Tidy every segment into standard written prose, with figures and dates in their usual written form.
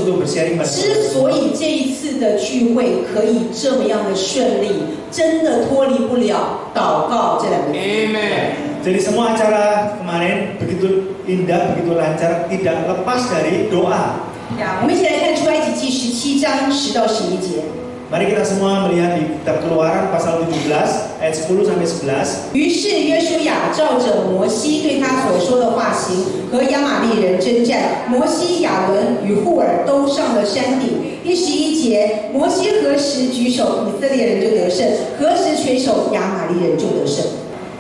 untuk bersharing. 之所以这一次的聚会可以这么样的顺利，真的脱离不了祷告这两个字。Amen. Jadi semua acara kemarin begitu indah, begitu lancar, tidak lepas dari doa. 我们一起来看出埃及记17章10到11节。 Mari kita semua melihat di kitab Keluaran pasal 17 ayat 10 sampai 11. 于是约书亚照着摩西对他所说的话行，和亚玛力人征战。摩西、亚伦与户尔都上了山顶。第11节，摩西何时举手，以色列人就得胜；何时垂手，亚玛力人就得胜。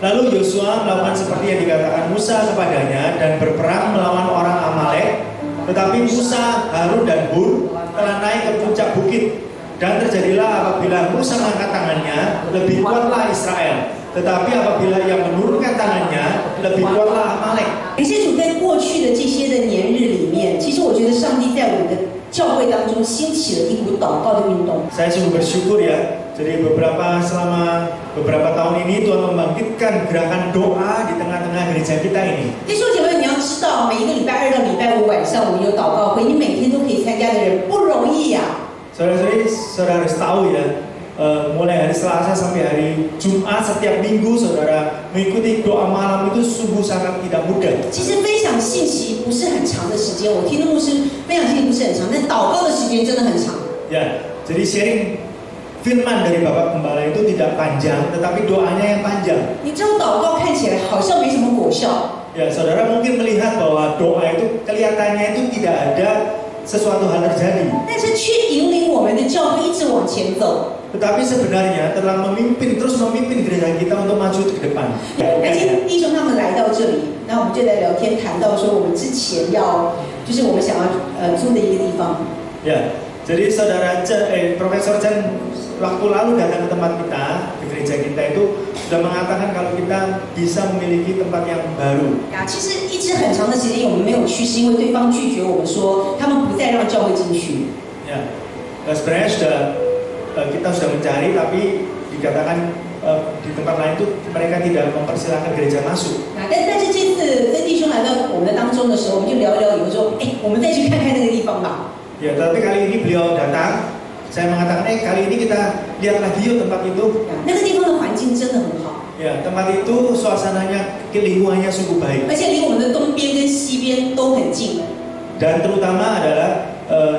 Lalu Yosua melakukan seperti yang dikatakan Musa kepadanya dan berperang melawan orang Amalek. Tetapi Musa, Harun dan Hur telah naik ke puncak bukit. Dan terjadilah apabila Musa mengangkat tangannya, lebih kuatlah Israel. Tetapi apabila yang menurunkan tangannya, lebih kuatlah Amalek. 感谢主，在过去的这些的年日里面，其实我觉得上帝在我们的教会当中兴起了一股祷告的运动。 Saya sungguh bersyukur ya. Jadi selama beberapa tahun ini Tuhan membangkitkan gerakan doa di tengah-tengah gereja kita ini. 弟兄姐妹，你要知道，每一个礼拜2到礼拜5晚上我们有祷告会，你每天都可以参加的人不容易呀。 Saudara harus tahu ya, mulai hari Selasa sampai hari Jumat setiap minggu saudara mengikuti doa malam itu sungguh sangat tidak mudah. 其实分享信息不是很长的时间，我听的牧师分享信息不是很长，但祷告的时间真的很长。 Ya, jadi sharing firman dari Bapak Gembala itu tidak panjang, tetapi doanya yang panjang. 你知道祷告看起来好像没什么果效， Ya, saudara mungkin melihat bahwa doa itu kelihatannya itu tidak ada sesuatu hal terjadi. 但是却引领我们的教会一直往前走。 Tetapi sebenarnya telah terus memimpin gereja kita untuk maju ke depan. 而且弟兄他们来到这里，那我们就在聊天谈到说，我们之前就是我们想要租的一个地方。 Ya, jadi saudara Profesor Chen waktu lalu datang ke tempat kita, ke gereja kita itu sudah mengatakan kalau kita bisa memiliki tempat yang baru. 其实一直很长的时间我们没有去，是因为对方拒绝我们说，他们不再让教会进去。 Ya, sebenarnya kita sudah mencari, tapi dikatakan di tempat lain itu mereka tidak mempersilahkan gereja masuk. 但是这次跟弟兄来到我们的当中的时候，我们就聊一聊，以后说，我们再去看看那个地方吧。 Ya, tapi kali ini beliau datang, saya mengatakan, kali ini kita lihat lagi yuk tempat itu. 那个地方的环境真的很好。 Ya, tempat itu suasananya, lingkungannya sungguh baik. 而且离我们的东边跟西边都很近。 Dan terutama adalah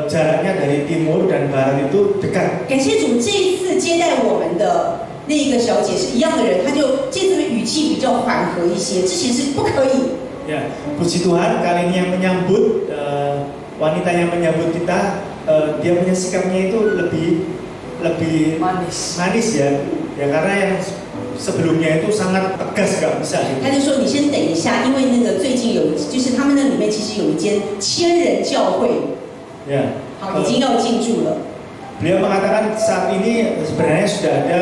jaraknya dari timur dan barat itu dekat. 感谢主，这一次接待我们的那一个小姐是一样的人，她就这次的语气比较缓和一些，之前是不可以。 Ya, puji Tuhan kali ini yang menyambut wanita yang menyambut kita, dia punya sikapnya itu lebih manis ya. Ya karena yang sebelumnya itu sangat tegas gak bisa. 他就说你先等一下，因为那个最近就是他们那里面其实有一间千人教会， Ya. 好，已经要进驻了。 Beliau mengatakan saat ini sebenarnya sudah ada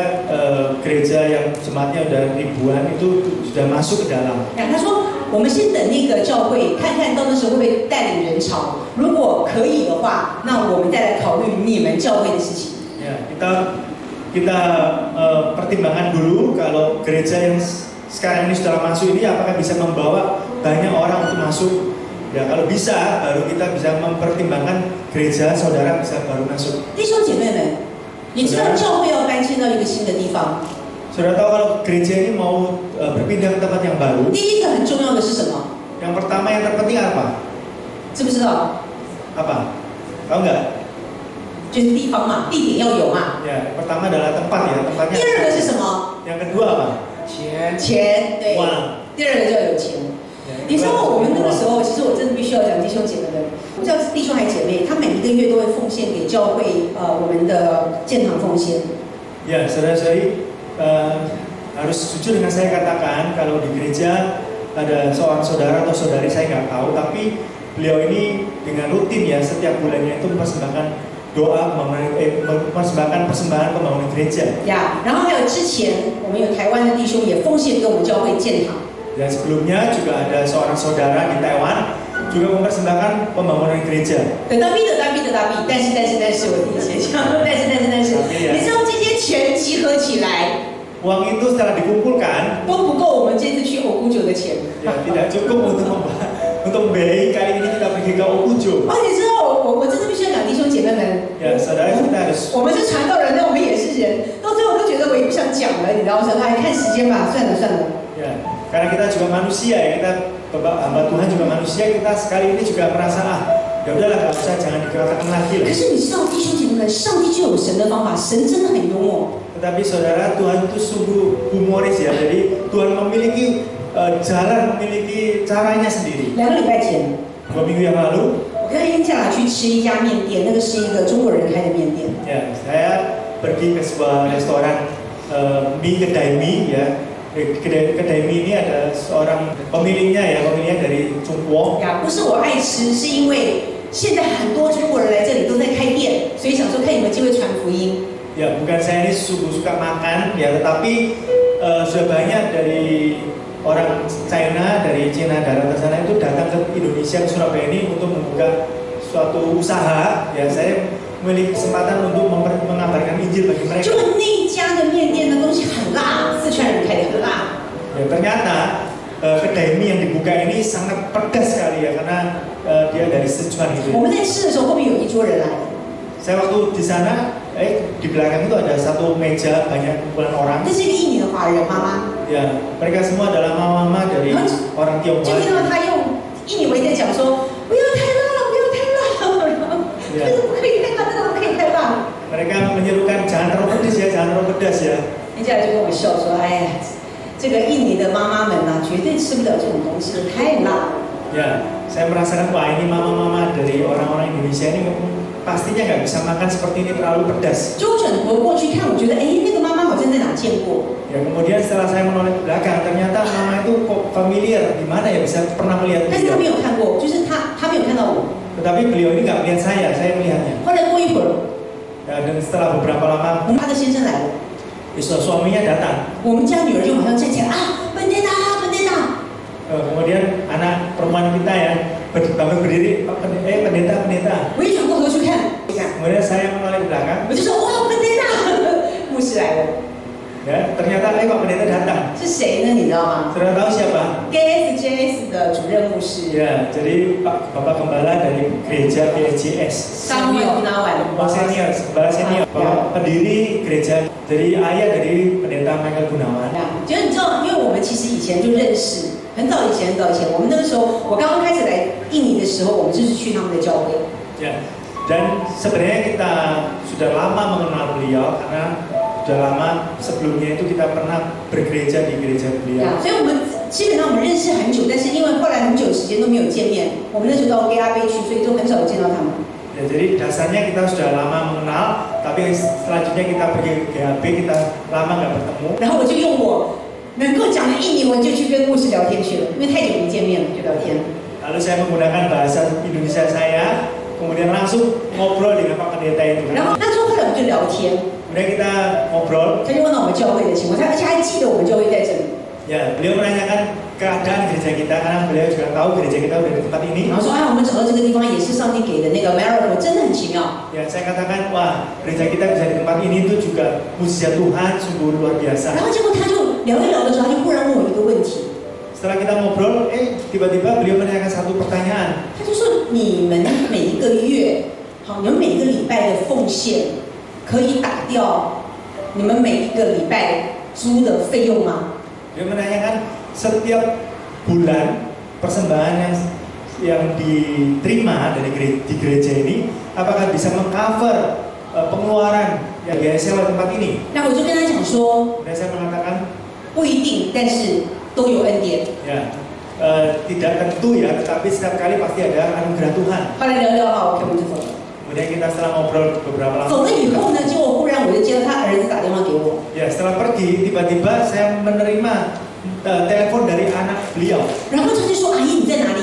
gereja yang jemaatnya udah ribuan itu sudah masuk ke dalam. 他说我们先等那个教会，看看到那时候会不会带领人潮，如果可以的话，那我们再来考虑你们教会的事情。 Ya, kita pertimbangkan dulu kalau gereja yang sekarang ini sudah masuk ini apakah bisa membawa banyak orang untuk masuk. Ya kalau bisa baru kita bisa mempertimbangkan gereja saudara bisa baru masuk. 弟兄姐妹们，你知道教会要搬迁到一个新的地方， Saudara tahu kalau gereja ini mau berpindah ke tempat yang baru. 第一个很重要的是什么？ Yang pertama yang terpenting apa? 知不知道？ Apa? Tahu nggak? 就是地方嘛，地点要有嘛。 Ya, pertama adalah tempat ya, tempatnya. 第二个是什么？ Yang kedua apa? 钱，对。 Uang. 第二个就要有钱。你知道我们那个时候，其实我真的必须要讲弟兄姐妹们，不知道是弟兄还是姐妹，他每一个月都会奉献给教会我们的建堂奉献。 Ya, saudara-saudari harus jujur dengan saya katakan kalau di gereja ada seorang saudara atau saudari saya nggak tahu, tapi beliau ini dengan rutin ya setiap bulannya itu mempersembahkan doa mempersembahkan persembahan pembangunan gereja. 呀，然后还有之前我们有台湾的弟兄也奉献给我们教会建堂。 Dan sebelumnya juga ada seorang saudara di Taiwan juga mempersembahkan pembangunan gereja. 但是我提前讲，但是，你知道这些钱集合起来， Uang itu setelah dikumpulkan 都不够我们这次去欧姑九的钱。 ya tidak cukup untuk membiayai kali ini kita pergi ke Okujo. 而且知道我真的必须要讲，间吧，算了算了。 Ya, karena kita juga manusia ya, kita hamba Tuhan juga manusia, kita sekali ini juga merasa ya udahlah nggak usah, jangan dikatakan lagi lah. 可是你知道弟兄姐妹们，上帝就有神的方法，神真的很幽默。 Tetapi saudara, Tuhan itu sungguh humoris ya, jadi Tuhan memiliki jalan, memiliki caranya sendiri. 2个礼拜前， 2 minggu yang lalu, 我跟英家去吃一家面店，那个是一个中国人开的面店。 ya saya pergi ke sebuah restoran mie kedai mie ya. Kedai mie ini ada seorang pemiliknya ya, pemiliknya dari Jungwo. 呀，不是我爱吃，是因为现在很多中国人来这里都在开店，所以想说看有没有机会传福音。 Ya, bukan saya ini suka makan ya, tetapi sudah banyak dari orang China, dari Cina daratan sana itu datang ke Indonesia, ke Surabaya ini untuk membuka suatu usaha. Ya, saya memiliki kesempatan untuk mengabarkan Injil bagi mereka. 就那一家的面店的东西很辣，四川人开的很辣。 Ya, ternyata kedai mie yang dibuka ini sangat pedas sekali ya, karena dia dari Sichuan 我 gitu. 们在吃的时候，后面有一桌人来， Saya waktu di sana, di belakang itu ada satu meja banyak kumpulan orang. 这是一个印尼的华人妈妈， Ya, mereka semua adalah mama-mama dari orang 就 Tionghoa. 听到她用印尼文在讲说不要太辣了，不要太辣了，然后这个不可以太辣，这个不可以太辣。 Mereka menyerukan jangan terlalu pedas ya, jangan terlalu pedas ya. 人家就跟我笑说，哎呀，这个印尼的妈妈们啊，绝对吃不了这种东西，太辣。 Ya, saya merasakan wah ini mama-mama dari orang-orang Indonesia ini pastinya nggak bisa makan seperti ini terlalu pedas. 就我转头过去看，我觉得，哎，那个妈妈好像在哪见过。 Ya, kemudian setelah saya menoleh ke belakang, ternyata mama itu kok familiar, di mana ya bisa pernah melihat 但是他没 dia. 有看过，就是他没有看到我。 Tetapi beliau ini nggak melihat saya melihatnya. 后来过一会儿， Ya, dan setelah beberapa lama, 他的先生来了， suaminya datang. 我们家女儿就马上站起来啊，本店达，本店达。 Kemudian anak perempuan kita ya bangun berdiri, pendeta. 我一转过头去看， Kemudian saya menoleh ke belakang, 我就说哇，本店达，牧师来了， ya ternyata Pak pendeta datang. 是谁呢？你知道吗 Saudara tahu siapa? ？GSJS 的主任牧师 Ya, jadi Bapak Gembala dari gereja PSJS. Samuel Gunawan。 Senior, Gembala senior, Bapak pendiri gereja, jadi ayah dari pendeta Michael Gunawan. 就是你知道，因为我们其实以前就认识，很早以前，我们那个时候，我刚刚开始来印尼的时候，我们就是去他们的教会。 Ya, dan sebenarnya kita sudah lama mengenal beliau karena sudah lama sebelumnya itu kita pernah bergereja di gereja beliau. 所以我们基本上我们认识很久，但是因为后来很久时间都没有见面，我们那时候到 GAB 去，所以都很少见到他们。 Ya, jadi dasarnya kita sudah lama mengenal, tapi selanjutnya kita pergi ke GAB, kita lama nggak bertemu. 然后我就用我能够讲的印尼文就去跟牧师聊天去了，因为太久没见面了，就聊天。 Lalu saya menggunakan bahasa Indonesia saya, kemudian langsung ngobrol dengan Pak Pendeta itu. 然后那之后后来我们就聊天， Kemudian kita ngobrol, 他就问到我们教会的情况，而且还记得我们教会在这里， ya beliau menanyakan keadaan gereja kita karena beliau juga tahu gereja kita udah di tempat ini. 然后说啊，我们找到这个地方也是上帝给的那个 miracle，真的很奇妙。 Ya saya katakan wah gereja kita bisa di tempat ini itu juga mujizat Tuhan sungguh luar 然 biasa. 后结果他就聊一聊的时候，他就忽然问我一个问题， Setelah kita ngobrol, tiba-tiba beliau menanyakan satu pertanyaan. 他就说你们每一个月，好，你们每一个礼拜的奉献可以打掉你们每一个礼拜租的费用吗？ Dia menanyakan setiap bulan persembahan yang diterima dari di gereja ini apakah bisa mengcover pengeluaran yang biaya sewa tempat ini. 那我就跟他讲说， Dan saya mengatakan 不一定，但是都有恩典。 ya tidak tentu ya, tetapi setiap kali pasti ada anugerah Tuhan. 后来聊聊好，我们就走了。 Kemudian kita setelah ngobrol beberapa 走 lama, 了以后呢，结果忽然我就接到他儿子打电话给我， ya setelah pergi tiba-tiba saya menerima telepon dari anak beliau. 然后他就说：“阿姨你在哪里？”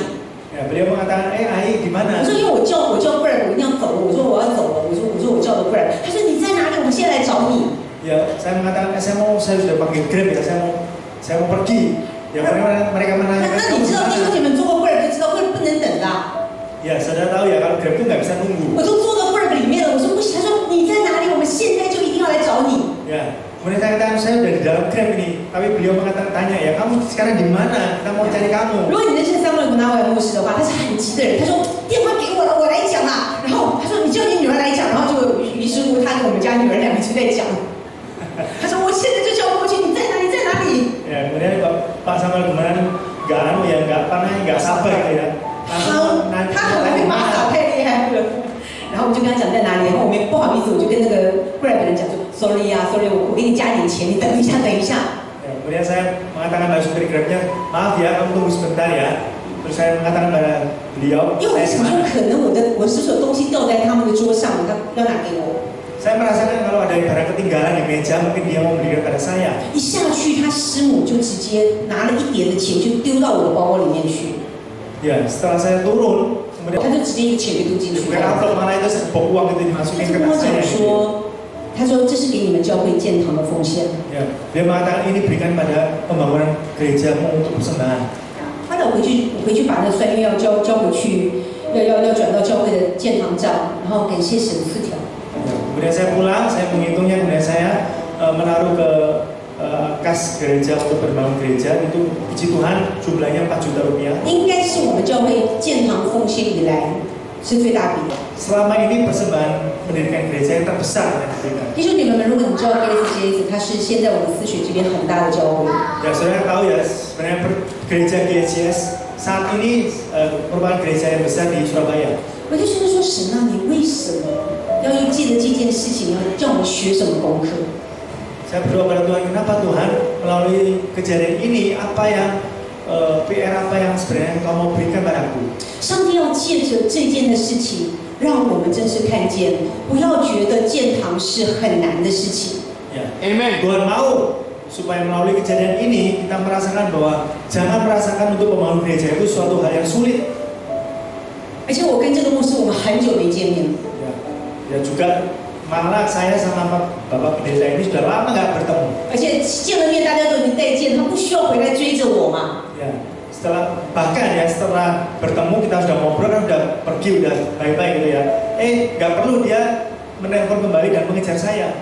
Ya, beliau mengatakan, Ai di 我 mana? 说：“因为我叫 Brad， 我一定要走了。”我说：“我要走了。”我说我叫的 Brad。他说：“你在哪里？我们现在来找你。” Ya, saya mengatakan, saya sudah panggil Grab ya, saya mau pergi. Ya, mereka 那 menanyakan, 那你知道弟兄姐妹做过 Brad 就知道 Brad 不能等的。 ya, saudara tahu ya kalau Grab itu nggak bisa nunggu. 我都坐到 Brad 里面了，我说不行。他说：“你在哪里？我们现在就一定要来找你。” Ya, kemudian saya katakan saya udah di dalam Grab ini, tapi beliau mengatakan tanya ya, kamu sekarang di mana? Kita mau cari kamu. 如果你认识Samuel Gunawan牧师的话，他是很急的人。他说电话给我了，我来讲啦。然后他说你叫你女儿来讲，然后就于是乎他跟我们家女儿两个就在讲。他说我现在就叫过去，你在哪里？在哪里？ Pak Samuel kemarin nggak sabar gitu ya. 他很会马嫂，太厉害了。然后我就跟他讲在哪里，然后我们不好意思，我就跟那个 Grab 的人讲说 ，sorry 啊，sorry，我给你加一点钱，你等一下，等一下。Kemudian saya mengatakan pada supir Grabnya, maaf ya, kamu tunggu sebentar ya. Terus saya mengatakan pada beliau, 因为我想说，可能我是不是有东西掉在他们的桌上，要拿给我。Saya merasakan kalau ada barang ketinggalan di meja, mungkin dia mau berikan pada saya. 一下去，他师母就直接拿了一叠的钱，就丢到我的包包里面去。Ya, setelah saya turun, 他就直接一个钱就丢进去。 bukan amplop malah itu sebuah uang itu dimasukin ke 他就跟我 tas 讲 saya. 说，他说这是给你们教会建堂的奉献。 Ya, dia mengatakan ini berikan pada pembangunan gerejamu untuk persembahan. 后来我回去把那算运要交回去，要转到教会的建堂账，然后感谢神4条。 Kemudian saya pulang, saya menghitungnya, kemudian saya menaruh ke kas gereja untuk berbangun gereja. Itu puji Tuhan jumlahnya 4 juta rupiah. 应该是我们教会建堂奉献以来是最大笔的。 Selama ini persembahan mendirikan gereja yang terbesar yang diberikan. 弟兄姐妹们，如果你知道 GSJS， 它是现在我们思学这边很大的教会。 Ya, saudara tahu ya, sebenarnya gereja GSJS saat ini merupakan gereja yang besar di Surabaya. 我就觉得说，神啊，你为什么要借着这件事情要叫我们学什么功课？ Saya berdoa pada Tuhan, kenapa Tuhan melalui kejadian ini apa yang PR apa yang sebenarnya Engkau mau berikan padaku? 上帝要借着这件的事情，让我们真是看见，不要觉得建堂是很难的事情。 Ya. Amen. Tuhan mau supaya melalui kejadian ini kita merasakan bahwa jangan merasakan untuk membangun gereja itu suatu hal yang sulit. 而且我跟这个牧师，我们很久没见面了。 Ya juga malah saya sama Bapak Pendeta ini sudah lama nggak bertemu. 而且见了面，大家都已经再见，他不需要回来追着我嘛。 Ya, setelah bertemu kita sudah ngobrol kan udah pergi udah bye-bye gitu ya. Nggak perlu dia menelpon kembali dan mengejar saya.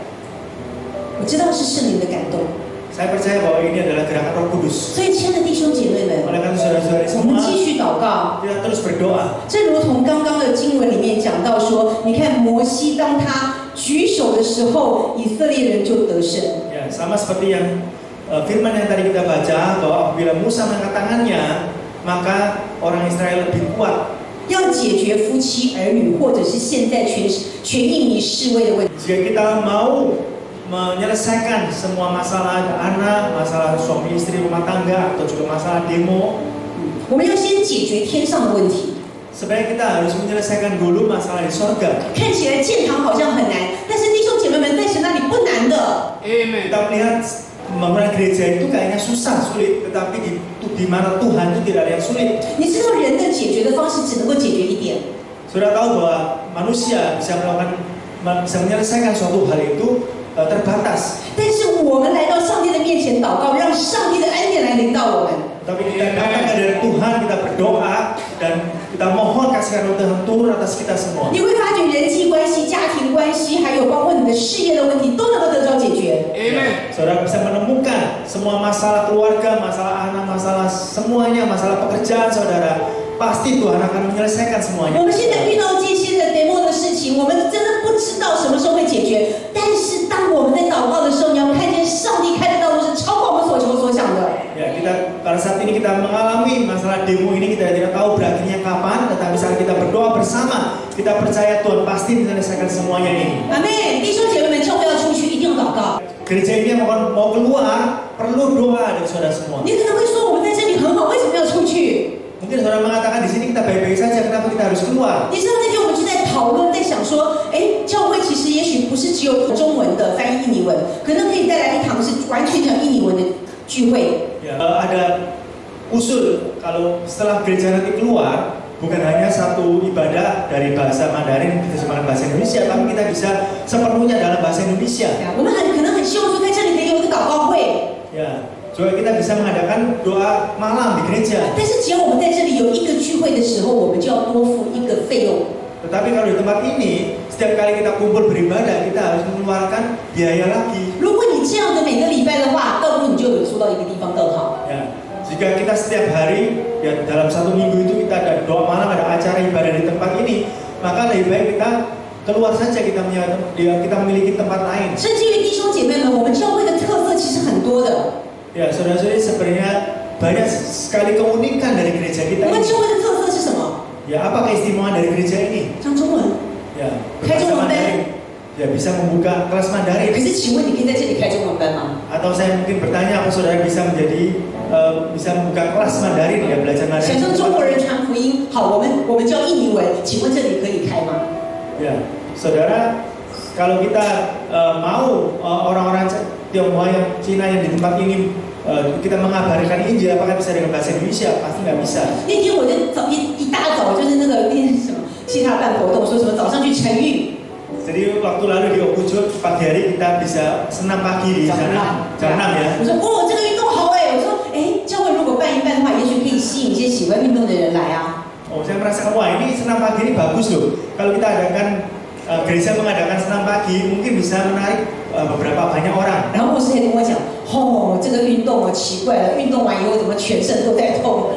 我知道是圣灵的感动， Saya percaya bahwa ini adalah gerakan Roh Kudus. 所以亲爱的弟兄姐妹们， Oleh karena saudara-saudari 我们 semua 继续祷告。 kita terus berdoa. 正如同刚刚的经文里面讲到说，你看摩西当他举手的时候，以色列人就得胜。 Ya, sama seperti yang firman yang tadi kita baca bahwa apabila Musa mengangkat tangannya, maka orang Israel lebih kuat. 要解决夫妻儿女，或者是现在全印尼示威的问题。 Jika kita mau menyelesaikan semua masalah anak, masalah suami istri rumah tangga atau juga masalah demo, 我们要先解决天上的问题。 sebenarnya kita harus menyelesaikan dulu masalah di sorga. 看起来建堂好像很难，但是弟兄姐妹们，在神那里不难的。 Amen. Kita melihat membangun gereja itu kayaknya susah, sulit, tetapi di mana Tuhan itu tidak ada yang sulit. 你知道人的解决的方式只能够解决一点， Sudah tahu bahwa manusia bisa menyelesaikan suatu hal itu terbatas. 但是我们来到上帝的面前祷告，让上帝的恩典来临到我们。 Tapi kita datang dari Tuhan, kita berdoa dan kita mohon kasih karunia Tuhan turun atas kita semua. 你会发觉人际关系、家庭关系，还有包括你的事业的问题，都能够得到解决。 Amen. Saudara bisa menemukan semua masalah keluarga, masalah anak, masalah semuanya, masalah pekerjaan saudara. Pasti Tuhan akan menyelesaikan 我 semuanya. 们现在遇到这些的 demo 的事情，我们真的不知道什么时候会解决。但是当我们在祷告的时候，你要看见上帝开的道路是超过我们所求所想的。 Ya, pada saat ini kita mengalami masalah demo ini, kita tidak tahu berakhirnya kapan, tetapi saat kita berdoa bersama, kita percaya Tuhan pasti menyelesaikan semuanya ini. 阿妹，弟兄姐妹们，教会要出去一定要祷告。 Gereja ini yang mau keluar, perlu doa dari saudara semua. 你可能会说，我们在这里很好，为什么要出去？ Mungkin saudara mengatakan di sini kita baik-baik saja, kenapa kita harus keluar? 你知道那天我们就在讨论，在想说，教会其实也许不是只有中文的翻译印尼文，可能可以带来一堂是完全讲印尼文的聚会。 Ya, ada usul kalau setelah gereja nanti keluar, bukan hanya satu ibadah dari bahasa Mandarin diterjemahkan bahasa Indonesia, tapi kita bisa sepenuhnya dalam bahasa Indonesia. 我们可能很希望说，在这里可以有一个祷告会。 Ya, juga kita bisa mengadakan doa malam di gereja. 但是只要我们在这里有一个聚会的时候，我们就要多付一个费用。 Tetapi kalau di tempat ini, setiap kali kita kumpul beribadah, kita harus mengeluarkan biaya lagi. 如果你这样的每个礼拜的话，倒不如你就有说到一个地方更好。 Ya, jika kita setiap hari, ya dalam satu minggu itu kita ada doa malam, ada acara ibadah di tempat ini, maka lebih baik kita keluar saja, kita memiliki tempat lain. 甚至于弟兄姐妹们，我们教会的特色其实很多的。 Ya, saudara-saudari sebenarnya banyak sekali keunikan dari gereja kita 我们 ini. 教会的特色是什么？ Ya, apa keistimewaan dari gereja ini? 讲中文。 Ya, Kayak berbahasa cuma Mandarin. Ya, bisa membuka kelas 可 Mandarin. 是请问你可以在这里开中文班吗？ Atau saya mungkin bertanya, apa saudara bisa menjadi bisa membuka kelas Mandarin ya, belajar 想 Mandarin? 向中国人传福音，好，我们教印尼文，请问这里可以开吗？ Ya, saudara, kalau kita mau orang-orang Tionghoa yang Cina yang di tempat ini kita mengabarkan Injil, apakah bisa dengan bahasa Indonesia? Pasti nggak bisa. 那天我就一大早就是那个什么其他办活动，说什么早上去晨运， Jadi waktu lalu di Okujut pagi hari kita bisa senam pagi di sana jam 6 ya. 我说哦这个运动好哎，我说哎教会如果办一办的话，也许可以吸引一些喜欢运动的人来啊。 Oh, saya merasakan wah ini senam pagi ini bagus loh. Kalau kita adakan gereja mengadakan senam pagi, mungkin bisa menarik beberapa banyak orang. 然后牧师还跟我讲，哦这个运动哦奇怪了，运动完以后怎么全身都在痛？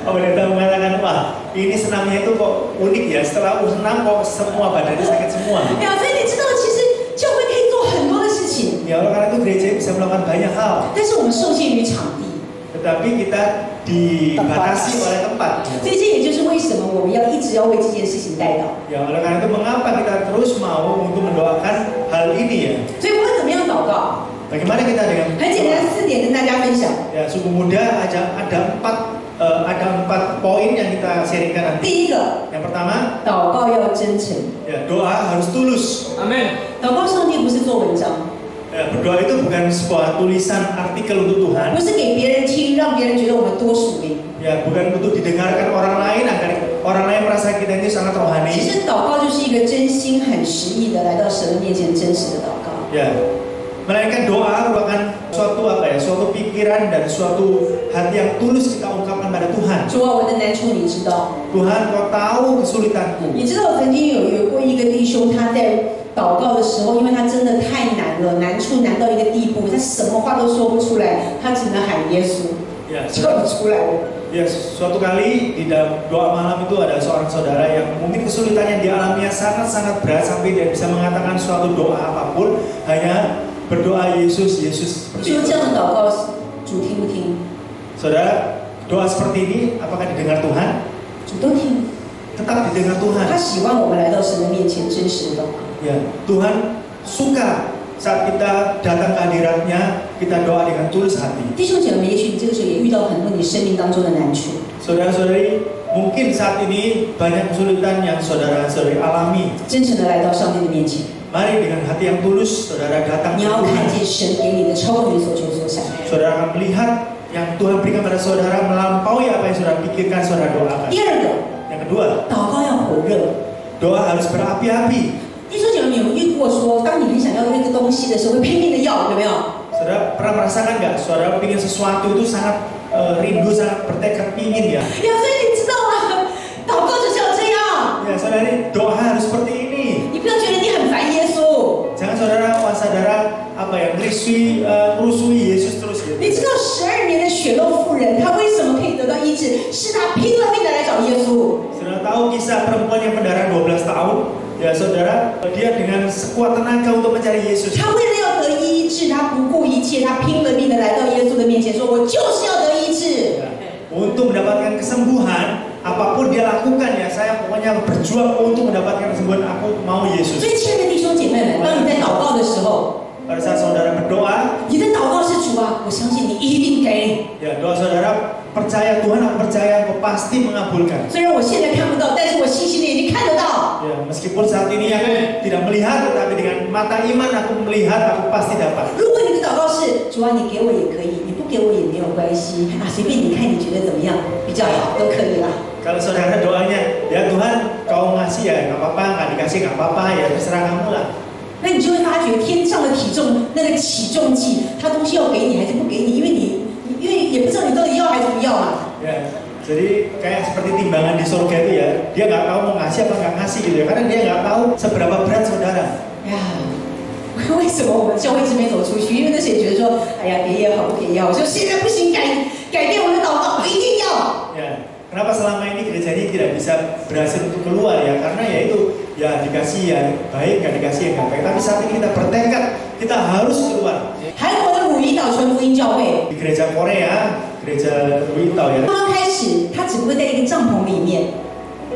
Oh, pendeta mengatakan wah ini senamnya itu kok unik ya. Setelah senam kok semua badannya sakit semua. 哎呀，所以你知道，其实教会可以做很多的事情， Ya Allah, karena itu gereja bisa melakukan banyak hal. 但是我们受限于场地。 Tetapi kita dibatasi oleh tempat. 所以这也就是为什么我们要一直要为这件事情带祷。 Ya, oleh karena itu mengapa kita terus mau untuk mendoakan hal ini ya? 所以我们怎么样祷告？ Bagaimana kita dengan 很简单，4点跟大家分享。 ya suku muda ada empat poin yang kita sharingkan nanti. 第一个， Yang pertama, 祷告要真诚。 ya doa harus tulus. Amin. 祷告上帝不是做文章， Ya, berdoa itu bukan sebuah tulisan artikel untuk Tuhan. 不是给别人听，让别人觉得我们多属灵。 Ya, bukan untuk didengarkan orang lain agar orang lain merasa kita ini sangat 其 rohani. 实祷告就是一个真心、很实意的来到神的面前，真实的祷告。 Ya, melainkan doa merupakan suatu pikiran dan suatu hati yang tulus kita ungkapkan pada Tuhan. 主啊，我的难处你知道， Tuhan, Kau tahu kesulitanku. 你知道我曾经有过一个弟兄，他在祷告的时候，因为他真的太难了，难处难到一个地步，他什么话都说不出来，他只能喊耶稣， Ya, 叫不出来了。 ya, suatu kali di dalam doa malam itu ada seorang saudara yang mungkin kesulitan yang dialaminya sangat-sangat berat sampai dia bisa mengatakan suatu doa apapun hanya berdoa Yesus, Yesus 你 seperti 说 itu. 这样的祷告，主听不听？ Saudara, doa seperti ini apakah didengar Tuhan? 主都听， Tetap didengar 他 Tuhan. 喜欢我们来到神的面前，真实的祷告。 Ya, Tuhan suka saat kita datang ke hadiratnya, kita doa dengan tulus hati. 弟兄姐妹，也许你这个时候也遇到很多你生命当中的难处， Saudara-saudari, mungkin saat ini banyak kesulitan yang saudara-saudari alami. 真诚的来到上帝的面前， Mari dengan hati yang tulus, saudara datang 你 ke 要看 Tuhan. 见神给你的超过你所求所想。 Saudara akan melihat yang Tuhan berikan pada saudara melampaui apa yang saudara pikirkan, saudara doakan. 第二个， Yang kedua, 祷告要火热。 doa harus berapi-api. 弟兄姐妹，有没有遇过说，当你很想要那个东西的时候，会拼命的要，有没有？ Saudara pernah merasakan nggak? Saudara ingin sesuatu itu sangat rindu, sangat bertekad ingin ya. 呀，所以你知道吗？祷告就是要这样， Ya, saudari, doa harus seperti ini. 你不要觉得你很烦耶稣。 Jangan saudara apa ya, merusui Yesus terus gitu. 你知道12年的血肉妇人，她为什么可以得到医治？是她拼了命的来找耶稣。 Saudara tahu kisah perempuan yang pendarah 12 tahun? Ya saudara, dia dengan sekuat tenaga untuk mencari Yesus. 她为了要得医治，她不顾一切，她拼了命的来到耶稣的面前，说：“我就是要得医治。 Ya, untuk mendapatkan kesembuhan, apapun dia lakukan ya, saya pokoknya berjuang untuk mendapatkan kesembuhan. Aku mau ” Yesus. 所以，亲爱的弟兄姐妹们，当你在祷告的时候， Pada saat saudara berdoa, 你的祷告是主啊，我相信你一定给。 ya doa saudara percaya Tuhan, aku percaya Engkau pasti mengabulkan. 虽然我现在看不到，但是我信心里已经看得到。 Ya, meskipun saat ini aku tidak melihat, tetapi dengan mata iman aku melihat, aku pasti dapat. 如果你的祷告是主啊，你给我也可以，你不给我也没有关系啊，随便你看你觉得怎么样比较好都可以啦。 Kalau saudara doanya, ya Tuhan kau ngasih ya nggak apa-apa, nggak dikasih nggak apa-apa, ya terserah kamu lah. 那你就会发觉天上的体重那个起重计，他东西要给你还是不给你，因为也不知道你到底要还是不要嘛。 Ya, jadi kayak seperti timbangan di surga itu ya, dia nggak tahu mau ngasih apa nggak ngasih gitu ya, karena dia nggak tahu seberapa berat saudara. 呀，为什么我们教会一直没走出去？因为那些人觉得说，哎呀，给也好，不给也好，我说现在不行，改变我的祷告，我一定要。 Ya, kenapa selama ini gereja ini tidak bisa berhasil untuk keluar ya? Karena ya itu, ya dikasih ya baik, nggak dikasih ya nggak baik. Tapi saat ini kita bertekad, kita harus keluar. 韩国的武夷岛全福音教会， Di gereja Korea, gereja Witau ya. 刚刚开始，他只不过在一个帐篷里面，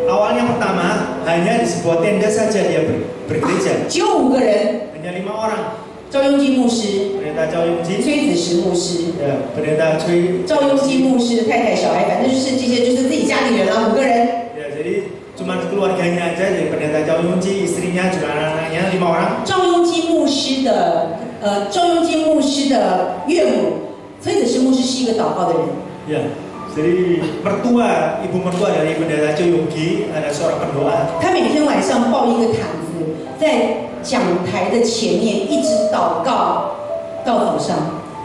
Awalnya pertama hanya di sebuah tenda saja dia bergereja. 只有5个人， Hanya 5 orang. 赵雍基牧师、 Pendeta Chow Yong Ji, 崔子石牧师、 ya, pendeta Cui. 赵雍基牧师的太太、小孩，反正就是这些，就是自己家里人啊，5个人。 Ya, jadi cuma keluarganya aja, jadi pendeta Chow Yong Ji, istrinya juga anak-anaknya 5 orang. 赵雍基牧师的岳母崔子石牧师是一个祷告的人。 Ya, jadi mertua, ibu mertua dari pendeta Chow Yong Ji ada seorang pendoa. 他每天晚上抱一个毯子，在讲台的前面一直祷告到早上。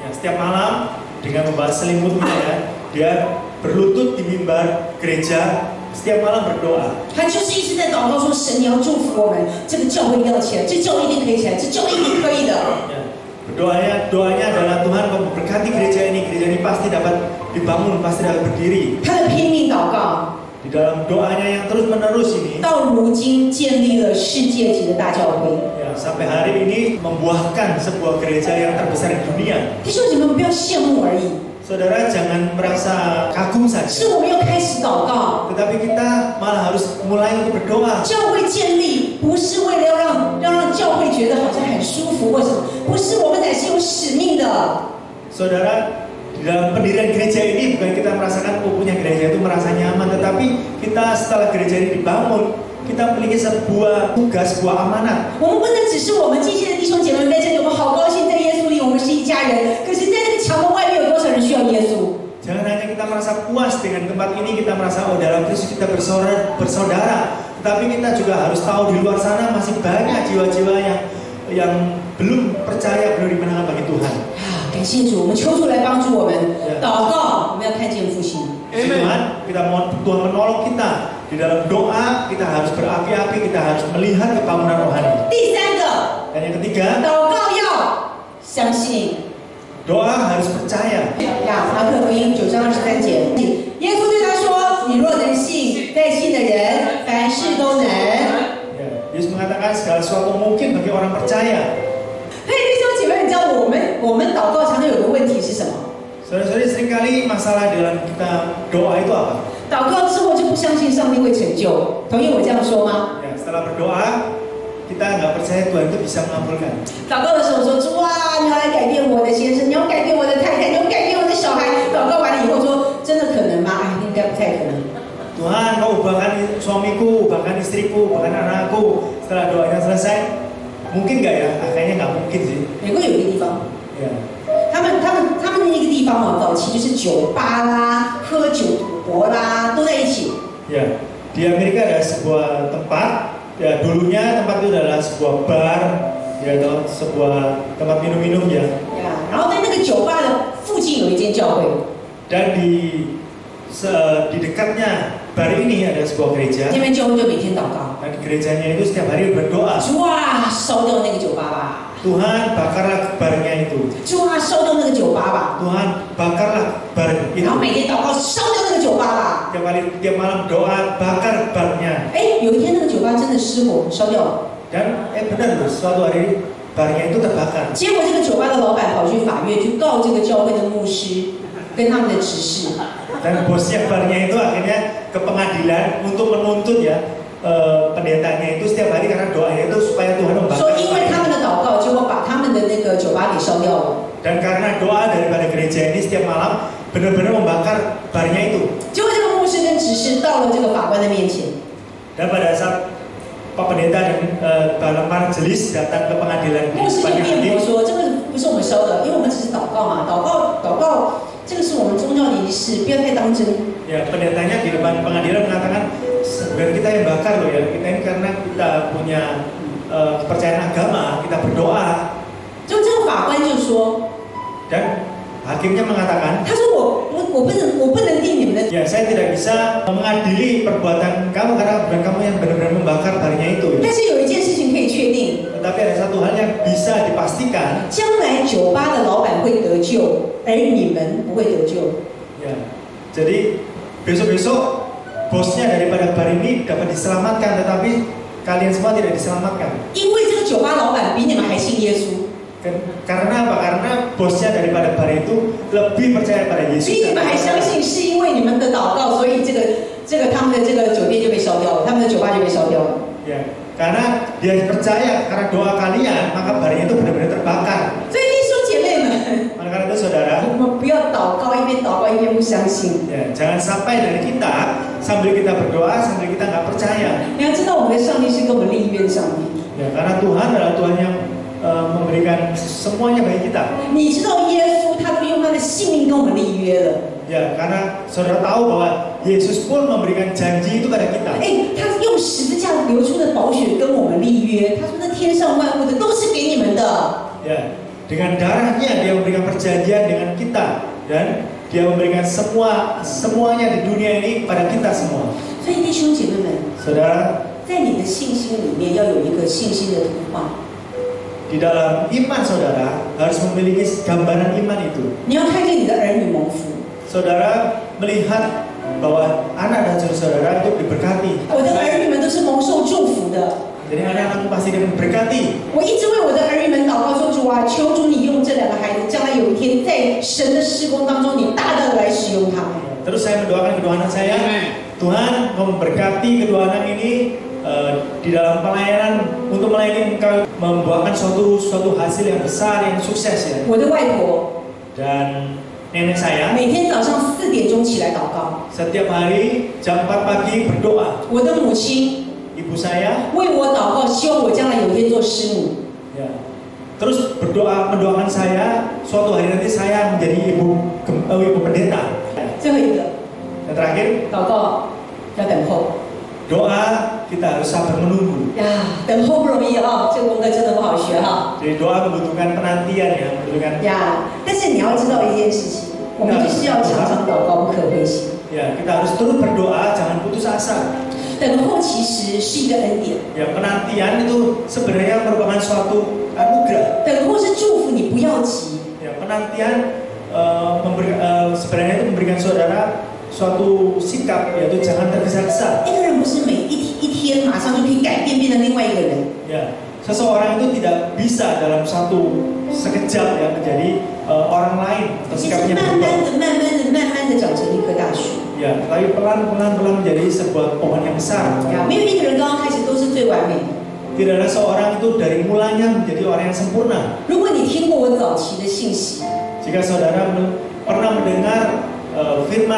Ya, setiap malam dengan membawa selimutnya ya, dia berlutut di mimbar gereja, setiap malam berdoa. 他就是一直在祷告说：“神，你要祝福我们，这个教会一定要起来，这教会一定可以起来，这教会一定可以的。” Ya, doanya adalah Tuhan memberkati gereja ini pasti dapat dibangun, pasti dapat berdiri. 他的拼命祷告， Di dalam doanya yang terus menerus ini, 到如今建立了世界级的大教会。 ya, sampai hari ini membuahkan sebuah gereja yang terbesar di dunia. 弟兄姐妹们，不要羡慕而已， Saudara jangan merasa kagum 是 saja, 我们要开始祷告。 tetapi kita malah harus mulai untuk berdoa. 教会建立不是为了要让教会觉得好像很舒服或什么，不是，我们乃是有使命的。 Saudara, di dalam pendirian gereja ini bukan kita merasakan punya gereja itu merasa nyaman, tetapi kita setelah gereja ini dibangun, kita memiliki sebuah tugas, sebuah amanat. 我们不能只是我们今天的弟兄姐妹在这里，我们好高兴在耶稣里，我们是一家人。可是，在那个墙门外面有多少人需要耶稣？ Jangan hanya kita merasa puas dengan tempat ini, kita merasa oh dalam Kristus kita bersaudara, tetapi kita juga harus tahu di luar sana masih banyak jiwa-jiwa yang belum percaya, belum dimenangkan bagi Tuhan. 感谢主，我们求主来帮助我们。祷告，我们要看见复兴。 Tuhan, kita mohon Tuhan menolong kita di dalam doa. Kita harus berapi-api, kita harus melihat kebangunan rohani. 第三个， Dan yang ketiga, 祷告要相信。 doa harus percaya. 马可福音9章23节，耶稣对他说：“你若能信，在信的人凡事都能。” Ya, Yesus mengatakan segala sesuatu mungkin bagi orang percaya. 所以弟兄姐妹，你知道我们祷告常常有个问题是什么？ Saudara-saudari, seringkali masalah dalam kita doa itu apa? 祷告之后就不相信上帝会成就，同意我这样说吗？ Ya, setelah berdoa, kita nggak percaya Tuhan itu bisa mengabulkan. 祷告的时候说：“主啊，你要来改变我的先生，你要改变我的太太，你要改变我的小孩。”祷告完了以后说：“真的可能吗？”哎，应该不太可能。 Tuhan, kau ubahkan suamiku, ubahkan istriku, ubahkan anakku. Setelah doanya selesai, mungkin nggak ya? Kayaknya nggak mungkin sih. 美国有一个地方， Ya. 他们那个地方哦，早期就是酒吧啦、喝酒、赌博啦，都在一起。 Ya, di Amerika ada sebuah tempat. Ya, dulunya tempat itu adalah sebuah bar, ya, atau sebuah tempat minum-minum ya. 然后在那个酒吧的附近有一间教会。 Dan di dekatnya bar ini ada sebuah gereja. 这边教会就每天祷告， Dan di gerejanya itu setiap hari berdoa. 主啊，烧掉那个酒吧吧！ Tuhan, bakarlah barnya itu. 主啊，烧掉那个酒吧吧！ Tuhan, bakarlah bar itu. 然后每天祷告，烧掉那个酒吧吧！ Tiap malam doa bakar barnya. 哎，有一天那个酒吧真的失火烧掉了。 Dan benar loh, suatu hari barnya itu terbakar. 结果这个酒吧的老板跑去法院去告这个教会的牧师跟他们的执事。 Dan bosnya barnya itu akhirnya ke pengadilan untuk menuntut ya pendetanya itu setiap hari karena doanya itu supaya Tuhan 说 membakar. 因为他们的祷告，结果把他们的那个酒吧给烧掉了。 Dan karena doa daripada gereja ini setiap malam benar-benar membakar barnya itu. 结果这个牧师跟执事到了这个法官的面前， Dan pada saat Pak Pendeta dan para majelis datang ke pengadilan di 牧师就 depannya 辩 hakim. 驳说，这个不是我们烧的，因为我们只是祷告嘛，祷告，这个是我们宗教的仪式，不要太当真。 Ya, pendetanya di depan pengadilan mengatakan bukan kita yang bakar loh ya, kita ini karena kita punya kepercayaan agama, kita berdoa. 就这个法官就说， Dan hakimnya mengatakan, 他说我不能定你们的， ya saya tidak bisa mengadili perbuatan kamu karena bukan kamu yang benar-benar membakar barnya itu. 但是有一件事情可以确定， Tetapi ada satu hal yang bisa dipastikan. 将来酒吧的老板会得救，而你们不会得救。 Ya, jadi besok-besok bosnya daripada bar ini dapat diselamatkan, tetapi kalian semua tidak diselamatkan. 因为这个酒吧老板比你们还信耶稣， Karena apa? Karena bosnya daripada bar itu lebih percaya pada 所 Yesus. 以你们还相信是因为你们的祷告，所以他们的这个酒店就被烧掉了，他们的酒吧就被烧掉了。 Ya, karena dia percaya karena doa kalian maka barnya itu benar-benar terbakar. 所以弟兄姐妹们， Oleh karena itu saudara, 我们不要祷告一边祷告一边不相信。 ya, jangan sampai dari kita sambil kita berdoa sambil kita nggak percaya. 你要知道，我们的上帝是跟我们立约的上帝。 Ya, karena Tuhan adalah Tuhan yang memberikan semuanya bagi kita. 你知道耶稣他都用他的性命跟我们立约了。 Ya, karena saudara tahu bahwa Yesus pun memberikan janji itu pada kita. 他用十字架流出的宝血跟我们立约，他说那天上万物的都是给你们的。 Ya, dengan darahnya dia memberikan perjanjian dengan kita dan dia memberikan semuanya di dunia ini pada kita semua. 所以弟兄姐妹们， Saudara, 在你的信心里面要有一个信心的图画。 di dalam iman saudara harus memiliki gambaran iman itu. 你要看见你的儿女蒙福。 Saudara melihat bahwa anak dan cucu saudara itu diberkati. 我的儿女们都是蒙受祝福的。 Jadi anak-anakmu pasti diberkati. 我一直为我的儿女们祷告说：主啊，求主你用这两个孩子，将来有一天在神的事工当中，你大大的来使用他们。 Terus saya mendoakan kedua anak saya, Tuhan memberkati kedua anak ini di dalam pelayanan untuk melayani engkau membuahkan suatu hasil yang besar yang sukses ya. 我的外婆 Dan nenek saya 每天早上4点钟起来祷告， setiap hari jam 4 pagi berdoa. 我的母亲 Ibu saya 为我祷告，希望我将来有一天做师母。 ya, terus mendoakan saya suatu hari nanti saya menjadi ibu pendeta. 最后一个 Dan terakhir 祷告要等候 doa kita harus sabar menunggu. 呀，等候不容易啊，这个功课真的不好学哈 Jadi doa membutuhkan penantian ya, membutuhkan 呀。但是你要知道一件事情，我们就是要常常祷告，不可灰心。 ya, kita harus terus berdoa, jangan putus asa. 等候其实是一个恩典， Ya, penantian itu sebenarnya merupakan suatu anugerah. 等候是祝福，你不要急。 Ya, penantian sebenarnya itu memberikan saudara suatu sikap yaitu jangan tergesa-gesa. 一个人不是每一天马上就可以改变，变成另外一个人。 Ya, seseorang itu tidak bisa dalam sekejap ya menjadi orang lain atau 其实 sikapnya 慢 berubah. 慢的长成一棵大树。 Ya, tapi pelan-pelan menjadi sebuah pohon yang besar. 呀，没有一个人刚刚开始都是最完美的。 Tidak ada seorang itu dari mulanya menjadi orang yang sempurna. 如果你听过我早期的信息， Jika saudara pernah mendengar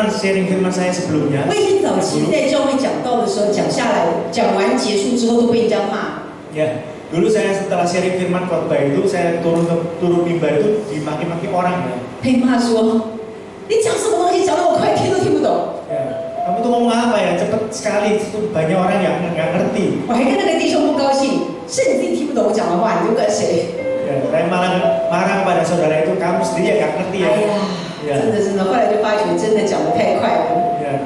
sharing firman saya sebelumnya, 我以前早期在教会讲道的时候，讲下来，讲完结束之后都被人家骂。 ya, dulu saya setelah sharing firman khotbah itu saya turun mimbar itu dimaki-maki orang ya. 被骂说你讲什么东西，讲得我快听都听不懂。 Ya, kamu tuh ngomong apa ya? Cepet sekali, itu banyak orang yang nggak ngerti. 我还跟那个弟兄不高兴，是你自己听不懂我讲的话，你就怪谁？ Ya, saya malah marah kepada saudara itu, kamu sendiri ya nggak ngerti ya. 哎呀， Ya, 真的，后来就发觉真的讲得太快了。 ya,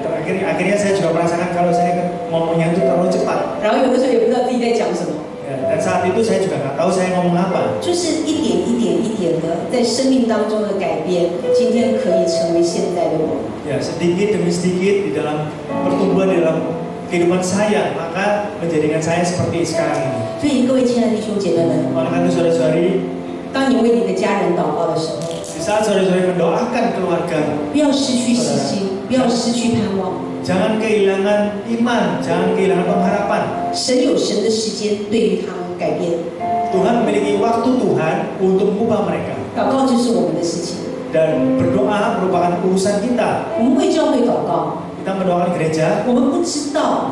akhirnya saya juga merasakan kalau saya ngomongnya itu terlalu cepat. 然后有的时候也不知道自己在讲什么， Ya, dan saat itu saya juga nggak tahu saya ngomong apa. 就是一点的在生命当中的改变，今天可以成为现在的我。 Ya, sedikit demi sedikit di dalam pertumbuhan di dalam kehidupan saya, maka menjadikan saya seperti sekarang ini. 所以各位亲爱的弟兄姐妹们， Oleh karena itu saudara-saudari, 当你为你的家人祷告的时候， di saat saudara-saudari mendoakan keluarga, 不要失去信心，不要失去盼望。 jangan kehilangan iman, jangan kehilangan pengharapan. 神有神的时间对于他们改变， Tuhan memiliki waktu Tuhan untuk mengubah mereka. 祷告就是我们的事情。 Dan berdoa merupakan urusan kita. 我们为教会祷告， Kita mendoakan gereja, 我们不知道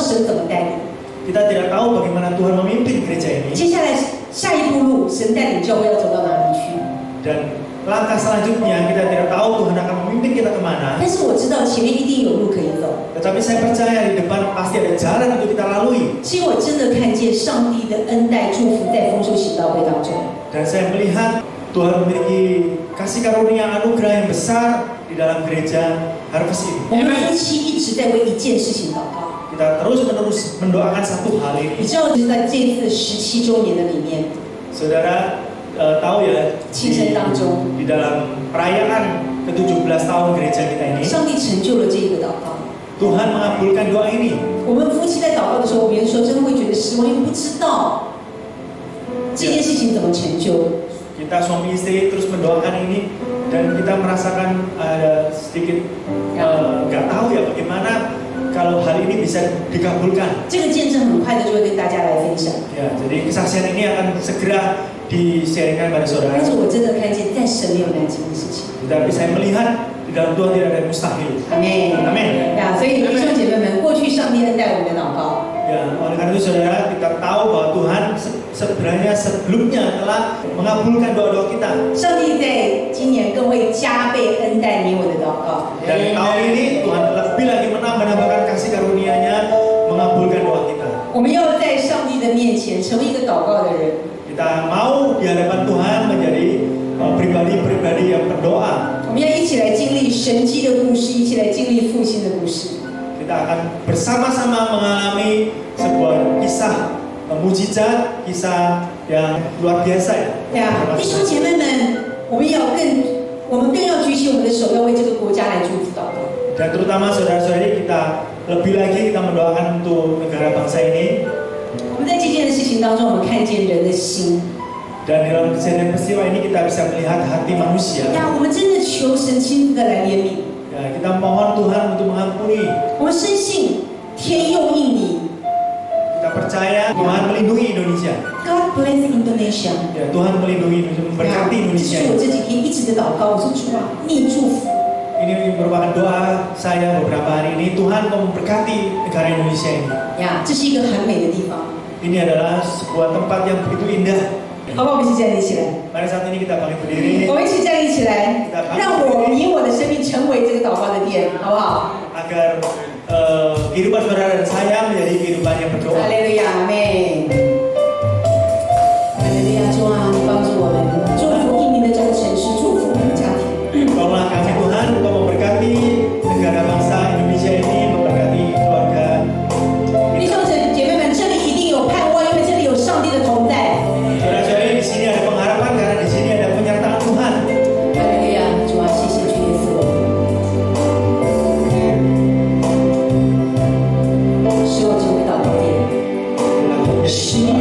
神怎么带领。 kita tidak tahu bagaimana Tuhan memimpin gereja ini. 接下来下一步路，神带领教会要走到哪里去？ Dan langkah selanjutnya kita tidak tahu Tuhan akan memimpin kita kemana. 但是我知道前面一定有路可以走， Tetapi saya percaya di depan pasti ada jalan untuk kita lalui. 是因为我真的看见上帝的恩待祝福在丰收行道会当中。 Dan saya melihat Tuhan memiliki kasih karunia anugerah yang besar di dalam gereja Harvest ini. 我们夫妻一直在为一件事情祷告。 Kita terus-menerus mendoakan satu hal 你 ini. 知道，就是在这次17周年的里面， Saudara tahu ya, 庆生当中， di dalam perayaan ke-17 tahun gereja kita ini, 上帝成就了这个祷告。 Tuhan mengabulkan doa ini. 我们夫妻在祷告的时候，我们有时候真的会觉得失望，因为不知道这件事情怎么成就？ Kita suami istri terus mendoakan ini dan kita merasakan ada sedikit nggak tahu ya bagaimana kalau hal ini bisa dikabulkan. 这个见证很快的就会跟大家来分享。 Ya, jadi kesaksian ini akan segera di-sharingkan pada saudara. 但是我真的看见，在神没有难成的事情。 Tapi saya melihat di dalam Tuhan tidak ada yang mustahil. 阿门。 Amin. 呀，所以弟兄姐妹们，过去上帝恩待我们的祷告， Ya, oleh karena itu saudara, kita tahu bahwa Tuhan sebenarnya sebelumnya telah mengabulkan doa-doa kita. 上帝在今年更会加倍恩待你我的祷告。 Dan tahun ini Tuhan lebih lagi menambahkan kasih karunia-Nya mengabulkan doa kita. 我们要在上帝的面前成为一个祷告的人。 Kita mau di hadapan Tuhan menjadi pribadi-pribadi yang berdoa. 我们要一起来经历神迹的故事，一起来经历复兴的故事。 Kita akan bersama-sama mengalami sebuah kisah mujizat, kisah yang luar biasa ya. 呀，弟兄姐妹们，我们更要举起我们的手，要为这个国家来祝福祷告。 Dan terutama saudara-saudari kita lebih lagi kita mendoakan untuk negara bangsa ini. 我们在这件事情当中，我们看见人的心。 Dan dalam kejadian peristiwa ini kita bisa melihat hati manusia. 呀，我们真的求神亲自的来怜悯。 Ya, kita mohon Tuhan untuk mengampuni. 我们深信天佑印尼。 Kita percaya Tuhan melindungi Indonesia. God bless Indonesia。 Ya, Tuhan melindungi Indonesia, memberkati 这 Indonesia. 是我这几天一直的祷告，我说主啊，你祝福。 Ini merupakan doa saya beberapa hari ini. Tuhan kau memberkati negara Indonesia ini. 呀，这是一个很美的地方。 Ini adalah sebuah tempat yang begitu indah. 好不好？我们一起站立起来。 Mari saat ini kita bangkit berdiri 我们一起站立起来，让你我的生命成为这个祷告的殿，好不好？ agar kehidupan saudara dan saya menjadi kehidupan yang berdoa. 哈利路亚，阿门。哈利路亚，主啊，你帮助我们，祝福印尼的这个城市，祝福我们的家庭。 Tolonglah kami Tuhan, Kau memberkati negara bangsa Indonesia ini, memberkati keluarga. 弟兄姐妹们，这里一定有盼望，因为这里有上帝的同在。 Saudara-saudari, di sini ada pengharapan karena di sini ada penyertaan Tuhan. 哈利路亚，主啊，谢谢主耶稣。使我成为祷告殿，使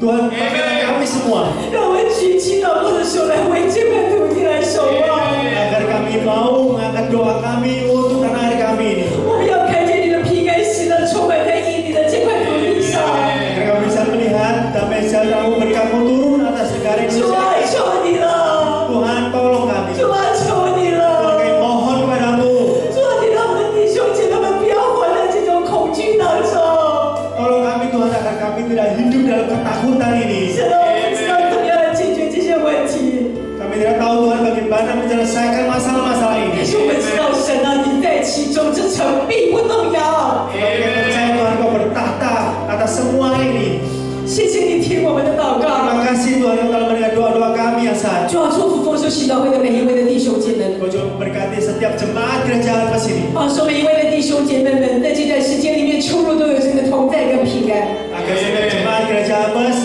Tuhan pakai kami semua. 让我们举起祷告的手来为这块土地来守望。 Agar kami mau mengangkat doa kami untuk tanah air kami ini. 我们要看见你的平安喜乐充满在印尼的这块土地上。 Agar kami bisa melihat damai sejahtera-Mu berkat-Mu turun atas negara 主 Indonesia. 啊，求你了！ Tuhan tolong kami. 主啊，求你 Tuhan 了！ kami mohon kepadamu. 主啊，你让我们弟兄姐妹们不要活在这种恐惧当中。 Tolong kami Tuhan agar kami tidak hidup dalam ketakutan ini. 现在我们知道怎么样来解决这些问题。 Kami tidak tahu Tuhan bagaimana menyelesaikan masalah-masalah 但 ini. 是我们知道神啊，你在其中，这城必不动摇。 Kami percaya Tuhan Kau bertahta atas semua ini. 谢谢你听我们的祷告。 Terima kasih Tuhan yang telah mendengar doa-doa kami yang sah. 主啊，祝福丰收祈祷会的每一位的弟兄姐妹们。 Kau juga memberkati setiap jemaat gereja Alpes ini. 保守每一位的弟兄姐妹们，在这段时间里面出入都有这个同在跟平安。 Agar setiap jemaat gereja Alpes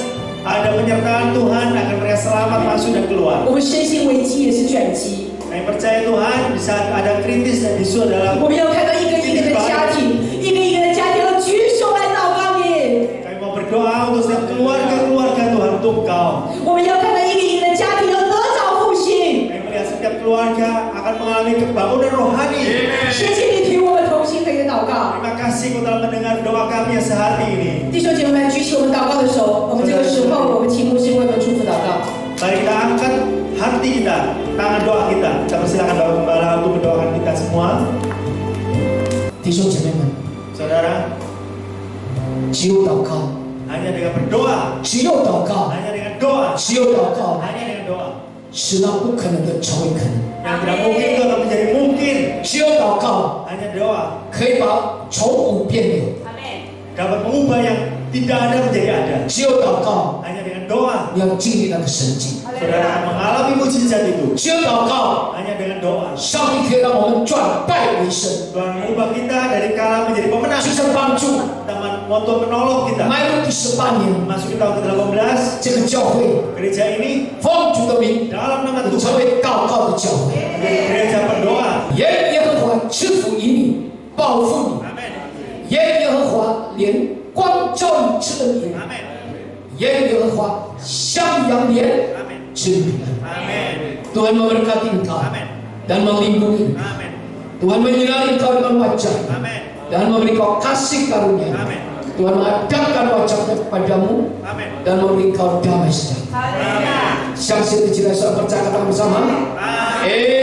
ada penyertaan Tuhan agar mereka selamat masuk dan keluar. 我们深信危机也是转机。 Kami percaya Tuhan di saat ada kritis dan isu adalah 我们要看到一个一个的家庭，一个一个的家庭要举手来祷告你。 kami mau berdoa untuk setiap keluarga-keluarga Tuhan untuk Engkau. 我们要看到一个一个的家庭要得着复兴。 Kami melihat setiap keluarga akan mengalami kebangunan rohani. 谢谢你听我们同心合一的祷告。 Terima kasih Kau telah mendengar doa kami yang sehari ini. 弟兄姐妹们，举起我们祷告的手。我们这个时候，我们题目是为我们祝福祷告。 Mari kita angkat hati kita, tangan doa kita. Kita persilakan Bapak Gembala untuk mendoakan kita semua. 弟兄姐妹们， Saudara, 只有祷告， hanya dengan berdoa, 只有祷告， hanya dengan doa, 只有祷告， hanya dengan doa. 使那不可能的成为可能。 Yang tidak mungkin itu akan menjadi mungkin. 只有祷告 Hanya doa 可以把从无变有， dapat mengubah yang tidak ada menjadi ada. 只有祷告 Hanya dengan doa 你要经历那个神迹， saudara akan mengalami mujizat itu. 只有祷告， Hanya dengan doa 上帝可以让我们转败为胜， Tuhan mengubah kita dari kalah menjadi pemenang. 就是帮助 Teman untuk menolong kita 迈入第18年， masuk ke tahun ke-18 这个教会 gereja ini 奉主的名 dalam nama 成 Tuhan 为祷告的教会。 menjadi gereja berdoa. 耶和华赐福于你，保护 Amin. 你。耶和华连光照你吃的你， Amin. 耶和华向阳连 Amin. 赐你平安。 Amin. Tuhan memberkati engkau Amin. dan melindungi. Amin. Tuhan menyinari engkau dengan wajah Amin. dan memberi kau kasih karunia. Amin. Tuhan menghadapkan wajahnya kepadamu Amin. dan memberi kau damai sejahtera. Amin. 相信的起来，说，percaya bersama. Amin.